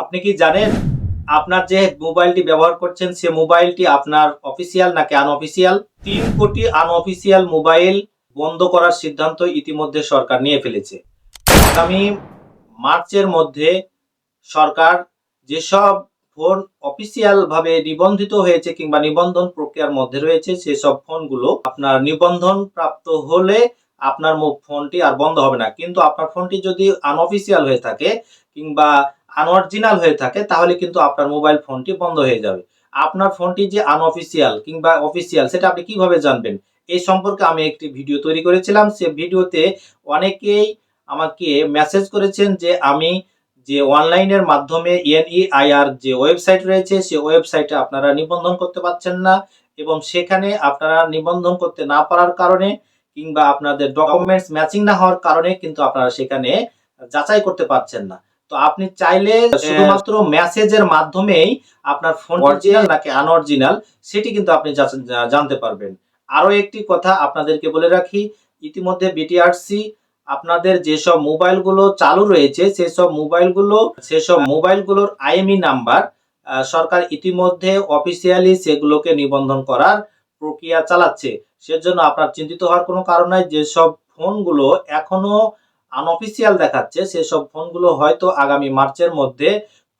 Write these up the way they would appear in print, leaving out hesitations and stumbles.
আপনি কি জানেন আপনার যে মোবাইলটি ব্যবহার করছেন সে মোবাইলটি আপনার অফিসিয়াল নাকি আনঅফিসিয়াল? 3 কোটি আনঅফিসিয়াল মোবাইল বন্ধ করার সিদ্ধান্ত ইতিমধ্যে সরকার নিয়ে ফেলেছে। আগামী মার্চের মধ্যে সরকার যেসব ফোন অফিসিয়াল ভাবে নিবন্ধিত হয়েছে কিংবা নিবন্ধন প্রক্রিয়ার মধ্যে রয়েছে সেসব ফোনগুলো আপনার নিবন্ধন প্রাপ্ত হলে আপনার ফোনটি আর বন্ধ হবে না। কিন্তু আপনার ফোনটি যদি আনঅফিসিয়াল হয়ে থাকে কিংবা আনঅরিজিনাল হয়ে থাকে তাহলে কিন্তু আপনার মোবাইল ফোনটি বন্ধ হয়ে যাবে। আপনার ফোনটি যে আনঅফিসিয়াল কিংবা অফিসিয়াল সেটা আপনি কিভাবে জানবেন? এই সম্পর্কে আমি একটি ভিডিও তৈরি করেছিলাম। সে ভিডিওতে অনেকেই আমাকে মেসেজ করেছেন যে আমি যে অনলাইনের মাধ্যমে এনইআইআর যে ওয়েবসাইট রয়েছে সে ওয়েবসাইটে আপনারা নিবন্ধন করতে পারছেন না এবং সেখানে আপনারা নিবন্ধন করতে না পারার কারণে কিংবা আপনাদের ডকুমেন্টস ম্যাচিং না হওয়ার কারণে কিন্তু আপনারা সেখানে যাচাই করতে পারছেন না। তো আপনি চাইলে শুধুমাত্র মেসেজের মাধ্যমেই আপনার ফোন অরিজিনাল নাকি আনঅরিজিনাল সেটি কিন্তু আপনি জানতে পারবেন। আরো একটি কথা আপনাদেরকে বলে রাখি, ইতিমধ্যে বিটিআরসি আপনাদের যেসব মোবাইলগুলো চালু রয়েছে সেসব মোবাইলগুলোর আইএমই নাম্বার সরকার ইতিমধ্যে অফিসিয়ালি সেগুলোকে নিবন্ধন করার প্রক্রিয়া চালাচ্ছে। সেজন্য আপনার চিন্তিত হওয়ার কোনো কারণ নাই। যেসব ফোনগুলো এখনো আনঅফিসিয়াল দেখাচ্ছে সেসব ফোনগুলো হয়তো আগামী মার্চের মধ্যে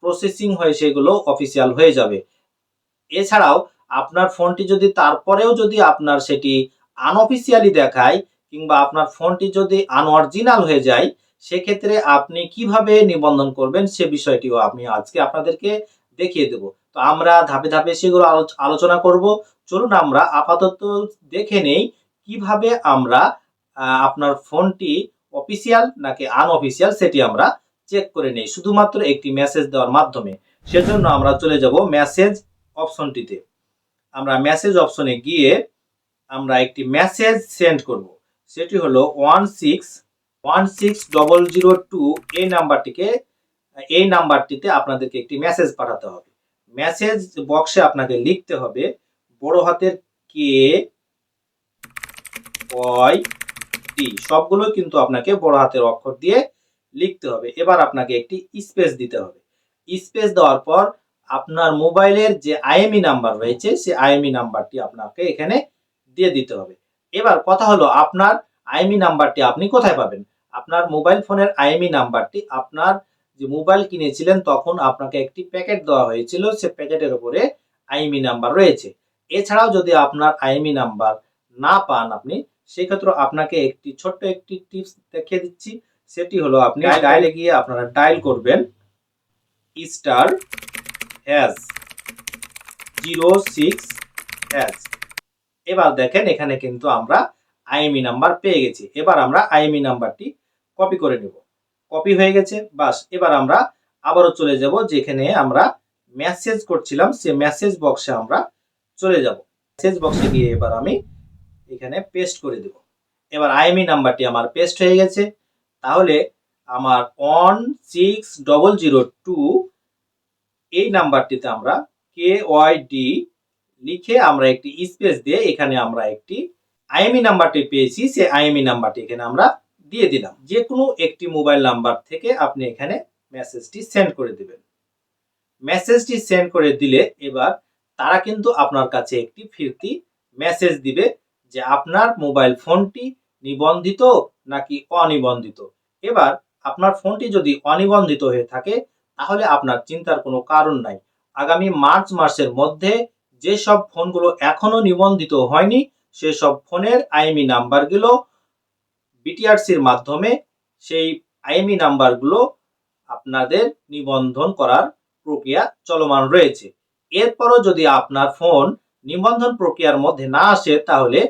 প্রসেসিং হয়ে সেগুলো অফিসিয়াল হয়ে যাবে। এছাড়াও আপনার ফোনটি যদি তারপরেও যদি আপনার সেটি আনঅফিসিয়ালি দেখায় কিংবা আপনার ফোনটি যদি আনঅরিজিনাল হয়ে যায় সেক্ষেত্রে আপনি কিভাবে নিবন্ধন করবেন সে বিষয়টিও আমি আজকে আপনাদেরকে দেখিয়ে দেব। তো আমরা ধাপে ধাপে সেগুলো আলোচনা করব। চলুন আমরা আপাতত দেখে নেই কিভাবে আমরা আপনার ফোনটি অফিসিয়াল নাকি আনঅফিসিয়াল সেটি আমরা চেক করে নেই শুধুমাত্র একটি মেসেজ দেওয়ার মাধ্যমে। সেজন্য আমরা চলে যাব মেসেজ অপশনটিতে। আমরা মেসেজ অপশনে গিয়ে আমরা একটি মেসেজ সেন্ড করব। সেটি হলো 1616002 এই নাম্বারটিতে আপনাদেরকে একটি মেসেজ পাঠাতে হবে। মেসেজ বক্সে আপনাকে লিখতে হবে বড় হাতের কে ওয়াই ডি, সবগুলো কিন্তু আপনাকে বড় হাতের অক্ষর দিয়ে লিখতে হবে। এবার আপনাকে একটি স্পেস দিতে হবে। স্পেস দেওয়ার পর আপনার মোবাইলের যে আইএমই নাম্বার রয়েছে সেই আইএমই নাম্বারটি আপনাকে এখানে দিয়ে দিতে হবে। এবার কথা হলো আপনার আইএমই নাম্বারটি আপনি কোথায় পাবেন? আপনার মোবাইল ফোনের আইএমই নাম্বারটি আপনার যে মোবাইল কিনেছিলেন তখন আপনাকে একটি প্যাকেট দেওয়া হয়েছিল, সে প্যাকেটের উপরে আইএমই নাম্বার রয়েছে। এছাড়াও যদি আপনার আইএমই নাম্বার না পান আপনি, সেক্ষেত্রে আপনাকে ছোট্ট একটি টিপস দেখিয়ে দিচ্ছি। সেটি হলো আপনি ডায়ালে গিয়ে আপনারা ডায়াল করবেন স্টার হ্যাশ 06 হ্যাশ। এবার দেখেন এখানে কিন্তু আমরা আইএমই নাম্বার পেয়ে গেছি। এবার আমরা আইএমই নাম্বারটি কপি করে নেব। কপি হয়ে গেছে, বাস। এবার আমরা আবারও চলে যাব যেখানে আমরা মেসেজ করছিলাম সে মেসেজ বক্সে আমরা চলে যাব। মেসেজ বক্সে গিয়ে এবার আমি এখানে পেস্ট করে দেব। এবার আইএমই নাম্বারটি আমার পেস্ট হয়ে গেছে। তাহলে আমার 16002 এই নাম্বারটিতে আমরা KYD লিখে আমরা একটি স্পেস দিয়ে এখানে আমরা একটি আইএমই নাম্বারটি পেয়েছি, সেই আইএমই নাম্বারটি এখানে আমরা দিয়ে দিলাম। যে কোনো একটি মোবাইল নাম্বার থেকে আপনি এখানে মেসেজটি সেন্ড করে দিবেন। মেসেজটি সেন্ড করে দিলে এবার তারা কিন্তু আপনার কাছে একটি ফিরতি মেসেজ দিবে যে আপনার মোবাইল ফোনটি নিবন্ধিত নাকি অনিবন্ধিত। এবার আপনার ফোনটি যদি অনিবন্ধিত হয়ে থাকে তাহলে আপনার চিন্তার কোনো কারণ নাই। আগামী মার্চ মাসের মধ্যে যেসব ফোনগুলো এখনো নিবন্ধিত হয়নি সেসব ফোনের আইএমই নাম্বারগুলো বিটিআরসির মাধ্যমে সেই আইএমই নাম্বারগুলো আপনাদের নিবন্ধন করার প্রক্রিয়া চলমান রয়েছে। এরপরও যদি আপনার ফোন নিবন্ধন প্রক্রিয়ার মধ্যে না আসে তাহলে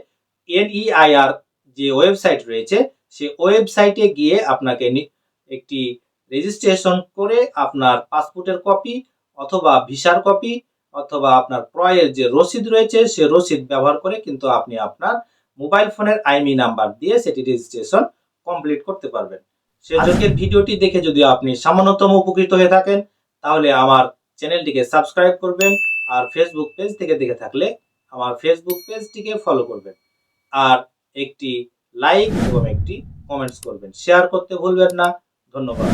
এনইআইআর যে ওয়েবসাইট রয়েছে সেই ওয়েবসাইটে গিয়ে আপনাকে একটি রেজিস্ট্রেশন করে আপনার পাসপোর্টের কপি অথবা ভিসার কপি অথবা আপনার ক্রয়ের যে রসিদ রয়েছে সে রসিদ ব্যবহার করে কিন্তু আপনি আপনার মোবাইল ফোনের আইএমই নাম্বার দিয়ে সেটি রেজিস্ট্রেশন কমপ্লিট করতে পারবেন। আজকের ভিডিওটি দেখে যদি আপনি সামান্যতম উপকৃত হয়ে থাকেন তাহলে আমার চ্যানেলটিকে সাবস্ক্রাইব করবেন, আর ফেসবুক পেজ থেকে দেখে থাকলে আমার ফেসবুক পেজটিকে ফলো করবেন, আর একটি লাইক এবং একটি কমেন্টস করবেন। শেয়ার করতে ভুলবেন না। ধন্যবাদ।